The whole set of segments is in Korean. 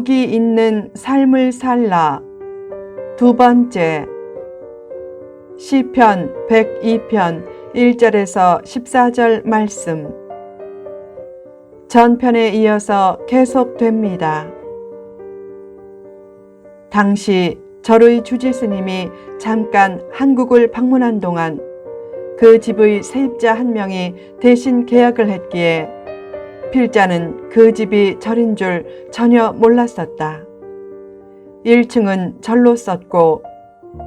복이 있는 삶을 살라. 두 번째, 시편 102편 1절에서 14절 말씀. 전편에 이어서 계속됩니다. 당시 절의 주지스님이 잠깐 한국을 방문한 동안 그 집의 세입자 한 명이 대신 계약을 했기에 필자는 그 집이 절인 줄 전혀 몰랐었다. 1층은 절로 썼고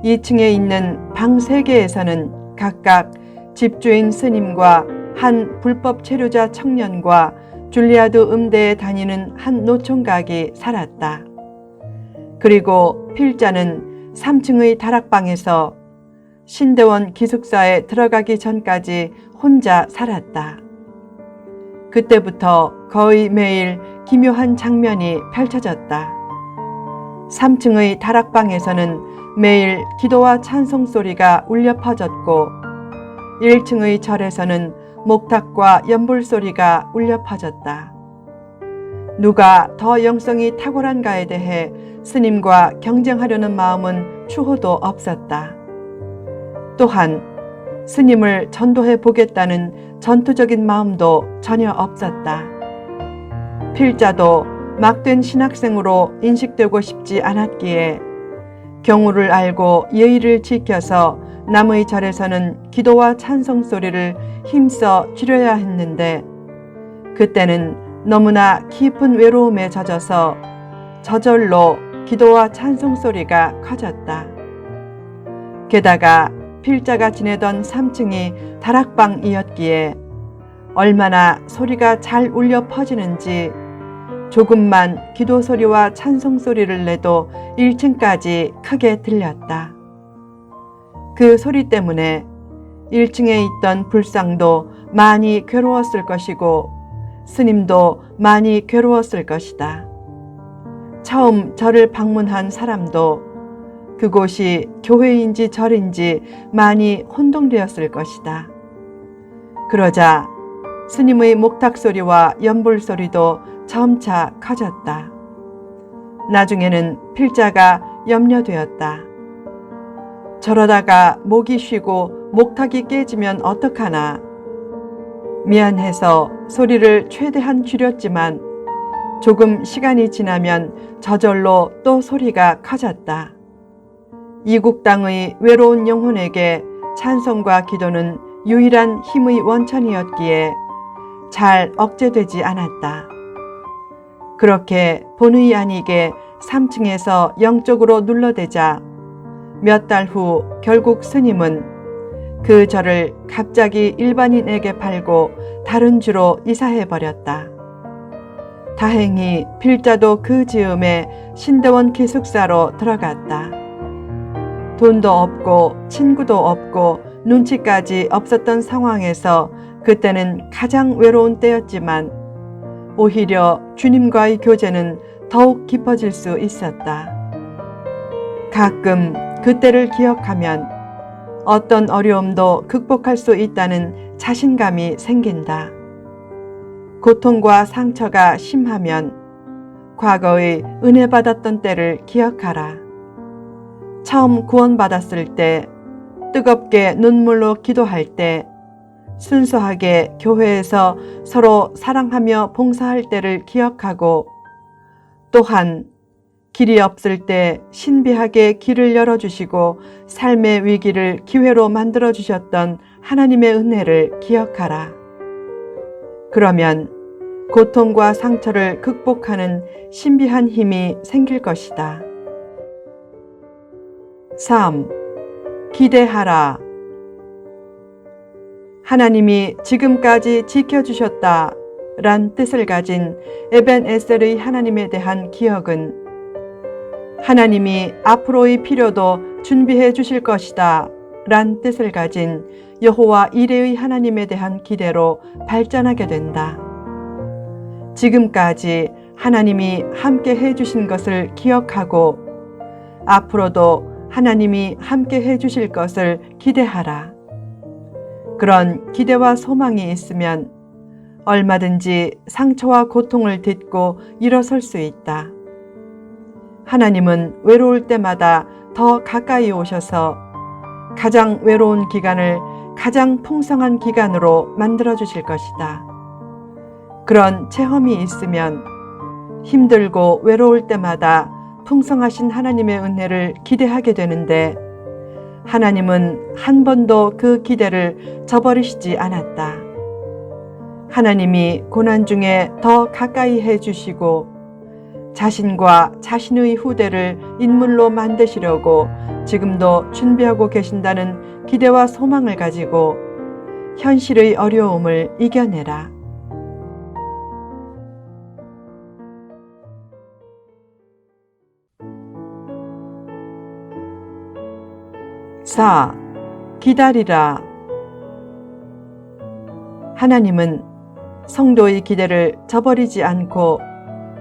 2층에 있는 방 3개에서는 각각 집주인 스님과 한 불법 체류자 청년과 줄리아드 음대에 다니는 한 노총각이 살았다. 그리고 필자는 3층의 다락방에서 신대원 기숙사에 들어가기 전까지 혼자 살았다. 그때부터 거의 매일 기묘한 장면이 펼쳐졌다. 3층의 다락방에서는 매일 기도와 찬송 소리가 울려 퍼졌고 1층의 절에서는 목탁과 연불 소리가 울려 퍼졌다. 누가 더 영성이 탁월한가에 대해 스님과 경쟁하려는 마음은 추호도 없었다. 또한 스님을 전도해 보겠다는 전투적인 마음도 전혀 없었다. 필자도 막된 신학생으로 인식되고 싶지 않았기에 경우를 알고 예의를 지켜서 남의 절에서는 기도와 찬송 소리를 힘써 줄여야 했는데 그때는 너무나 깊은 외로움에 젖어서 저절로 기도와 찬송 소리가 커졌다. 게다가 필자가 지내던 3층이 다락방이었기에 얼마나 소리가 잘 울려 퍼지는지 조금만 기도 소리와 찬송 소리를 내도 1층까지 크게 들렸다. 그 소리 때문에 1층에 있던 불상도 많이 괴로웠을 것이고 스님도 많이 괴로웠을 것이다. 처음 절을 방문한 사람도 그곳이 교회인지 절인지 많이 혼동되었을 것이다. 그러자 스님의 목탁 소리와 연불 소리도 점차 커졌다. 나중에는 필자가 염려되었다. 저러다가 목이 쉬고 목탁이 깨지면 어떡하나. 미안해서 소리를 최대한 줄였지만 조금 시간이 지나면 저절로 또 소리가 커졌다. 이국 땅의 외로운 영혼에게 찬송과 기도는 유일한 힘의 원천이었기에 잘 억제되지 않았다. 그렇게 본의 아니게 3층에서 영적으로 눌러대자 몇 달 후 결국 스님은 그 절을 갑자기 일반인에게 팔고 다른 주로 이사해버렸다. 다행히 필자도 그 즈음에 신대원 기숙사로 들어갔다. 돈도 없고 친구도 없고 눈치까지 없었던 상황에서 그때는 가장 외로운 때였지만 오히려 주님과의 교제는 더욱 깊어질 수 있었다. 가끔 그때를 기억하면 어떤 어려움도 극복할 수 있다는 자신감이 생긴다. 고통과 상처가 심하면 과거의 은혜 받았던 때를 기억하라. 처음 구원받았을 때, 뜨겁게 눈물로 기도할 때, 순수하게 교회에서 서로 사랑하며 봉사할 때를 기억하고 또한 길이 없을 때 신비하게 길을 열어주시고 삶의 위기를 기회로 만들어주셨던 하나님의 은혜를 기억하라. 그러면 고통과 상처를 극복하는 신비한 힘이 생길 것이다. 3. 기대하라. 하나님이 지금까지 지켜주셨다 란 뜻을 가진 에벤에셀의 하나님에 대한 기억은 하나님이 앞으로의 필요도 준비해 주실 것이다 란 뜻을 가진 여호와 이레의 하나님에 대한 기대로 발전하게 된다. 지금까지 하나님이 함께 해주신 것을 기억하고 앞으로도 하나님이 함께 해주실 것을 기대하라. 그런 기대와 소망이 있으면 얼마든지 상처와 고통을 딛고 일어설 수 있다. 하나님은 외로울 때마다 더 가까이 오셔서 가장 외로운 기간을 가장 풍성한 기간으로 만들어 주실 것이다. 그런 체험이 있으면 힘들고 외로울 때마다 풍성하신 하나님의 은혜를 기대하게 되는데, 하나님은 한 번도 그 기대를 저버리시지 않았다. 하나님이 고난 중에 더 가까이 해주시고 자신과 자신의 후대를 인물로 만드시려고 지금도 준비하고 계신다는 기대와 소망을 가지고 현실의 어려움을 이겨내라. 4. 기다리라. 하나님은 성도의 기대를 저버리지 않고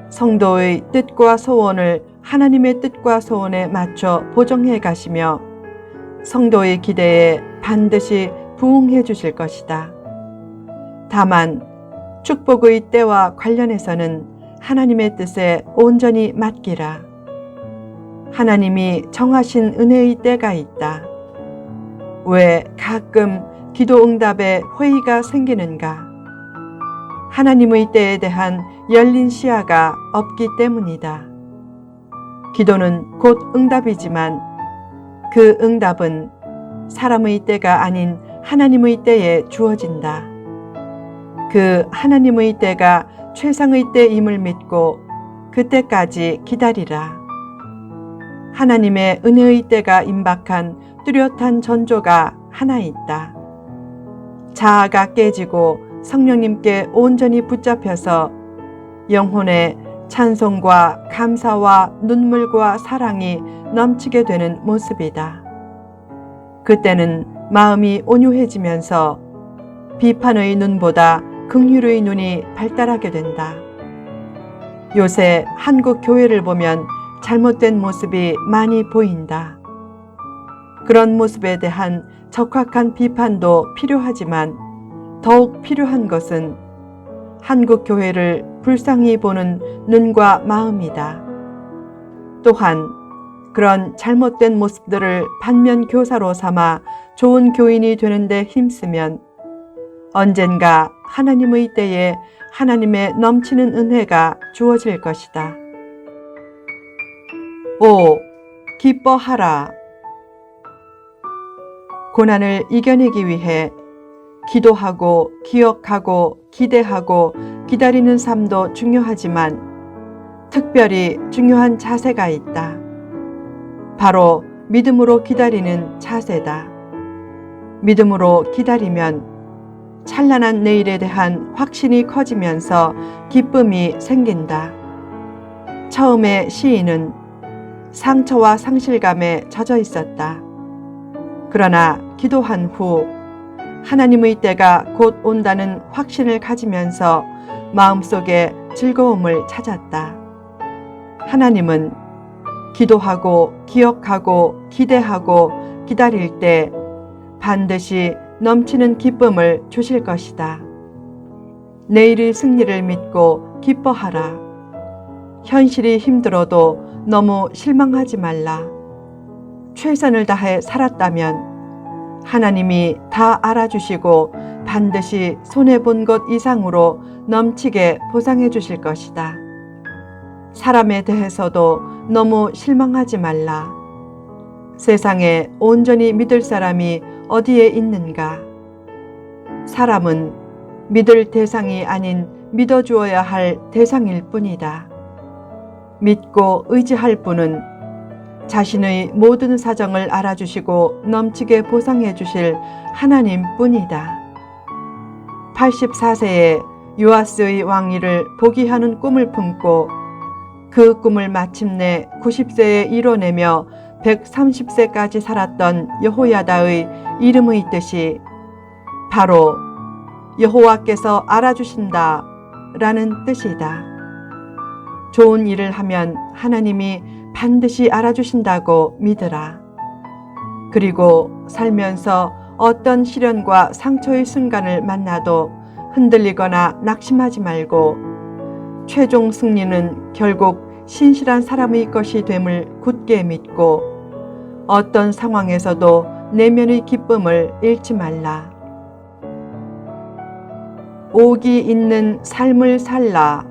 성도의 뜻과 소원을 하나님의 뜻과 소원에 맞춰 보정해 가시며 성도의 기대에 반드시 부응해 주실 것이다. 다만 축복의 때와 관련해서는 하나님의 뜻에 온전히 맡기라. 하나님이 정하신 은혜의 때가 있다. 왜 가끔 기도 응답에 회의가 생기는가? 하나님의 때에 대한 열린 시야가 없기 때문이다. 기도는 곧 응답이지만 그 응답은 사람의 때가 아닌 하나님의 때에 주어진다. 그 하나님의 때가 최상의 때임을 믿고 그때까지 기다리라. 하나님의 은혜의 때가 임박한 뚜렷한 전조가 하나 있다. 자아가 깨지고 성령님께 온전히 붙잡혀서 영혼의 찬송과 감사와 눈물과 사랑이 넘치게 되는 모습이다. 그때는 마음이 온유해지면서 비판의 눈보다 긍휼의 눈이 발달하게 된다. 요새 한국 교회를 보면 잘못된 모습이 많이 보인다. 그런 모습에 대한 적확한 비판도 필요하지만 더욱 필요한 것은 한국 교회를 불쌍히 보는 눈과 마음이다. 또한 그런 잘못된 모습들을 반면 교사로 삼아 좋은 교인이 되는데 힘쓰면 언젠가 하나님의 때에 하나님의 넘치는 은혜가 주어질 것이다. 5. 기뻐하라. 고난을 이겨내기 위해 기도하고 기억하고 기대하고 기다리는 삶도 중요하지만 특별히 중요한 자세가 있다. 바로 믿음으로 기다리는 자세다. 믿음으로 기다리면 찬란한 내일에 대한 확신이 커지면서 기쁨이 생긴다. 처음에 시인은 상처와 상실감에 젖어 있었다. 그러나 기도한 후 하나님의 때가 곧 온다는 확신을 가지면서 마음속에 즐거움을 찾았다. 하나님은 기도하고 기억하고 기대하고 기다릴 때 반드시 넘치는 기쁨을 주실 것이다. 내일의 승리를 믿고 기뻐하라. 현실이 힘들어도 너무 실망하지 말라. 최선을 다해 살았다면 하나님이 다 알아주시고 반드시 손해본 것 이상으로 넘치게 보상해 주실 것이다. 사람에 대해서도 너무 실망하지 말라. 세상에 온전히 믿을 사람이 어디에 있는가? 사람은 믿을 대상이 아닌 믿어주어야 할 대상일 뿐이다. 믿고 의지할 분은 자신의 모든 사정을 알아주시고 넘치게 보상해 주실 하나님 뿐이다. 84세에 요아스의 왕위를 포기하는 꿈을 품고 그 꿈을 마침내 90세에 이뤄내며 130세까지 살았던 여호야다의 이름의 뜻이 바로 여호와께서 알아주신다 라는 뜻이다. 좋은 일을 하면 하나님이 반드시 알아주신다고 믿으라. 그리고 살면서 어떤 시련과 상처의 순간을 만나도 흔들리거나 낙심하지 말고 최종 승리는 결국 신실한 사람의 것이 됨을 굳게 믿고 어떤 상황에서도 내면의 기쁨을 잃지 말라. 옥이 있는 삶을 살라.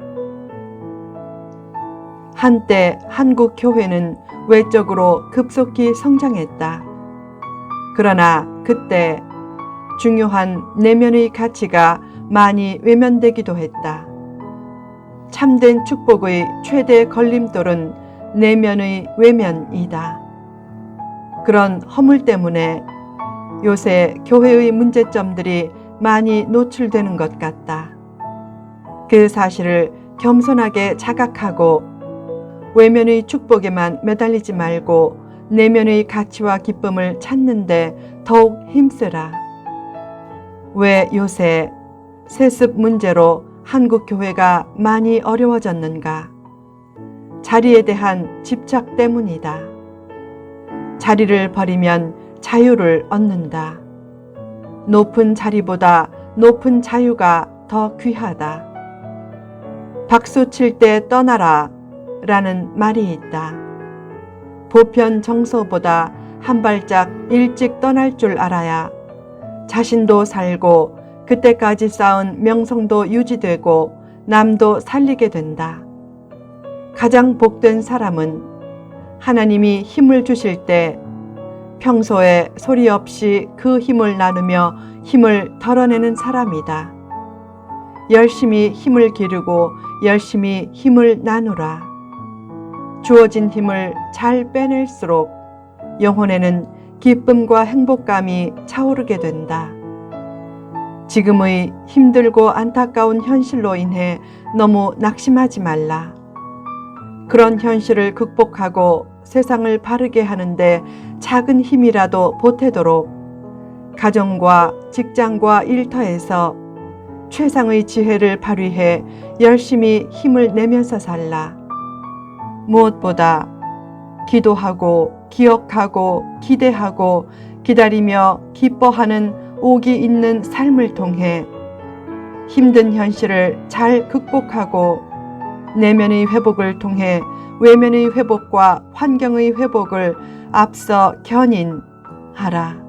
한때 한국 교회는 외적으로 급속히 성장했다. 그러나 그때 중요한 내면의 가치가 많이 외면되기도 했다. 참된 축복의 최대 걸림돌은 내면의 외면이다. 그런 허물 때문에 요새 교회의 문제점들이 많이 노출되는 것 같다. 그 사실을 겸손하게 자각하고 외면의 축복에만 매달리지 말고 내면의 가치와 기쁨을 찾는데 더욱 힘쓰라. 왜 요새 세습 문제로 한국 교회가 많이 어려워졌는가? 자리에 대한 집착 때문이다. 자리를 버리면 자유를 얻는다. 높은 자리보다 높은 자유가 더 귀하다. 박수 칠 때 떠나라 라는 말이 있다. 보편 정서보다 한 발짝 일찍 떠날 줄 알아야 자신도 살고 그때까지 쌓은 명성도 유지되고 남도 살리게 된다. 가장 복된 사람은 하나님이 힘을 주실 때 평소에 소리 없이 그 힘을 나누며 힘을 덜어내는 사람이다. 열심히 힘을 기르고 열심히 힘을 나누라. 주어진 힘을 잘 빼낼수록 영혼에는 기쁨과 행복감이 차오르게 된다. 지금의 힘들고 안타까운 현실로 인해 너무 낙심하지 말라. 그런 현실을 극복하고 세상을 바르게 하는데 작은 힘이라도 보태도록 가정과 직장과 일터에서 최상의 지혜를 발휘해 열심히 힘을 내면서 살라. 무엇보다 기도하고 기억하고 기대하고 기다리며 기뻐하는 옥이 있는 삶을 통해 힘든 현실을 잘 극복하고 내면의 회복을 통해 외면의 회복과 환경의 회복을 앞서 견인하라.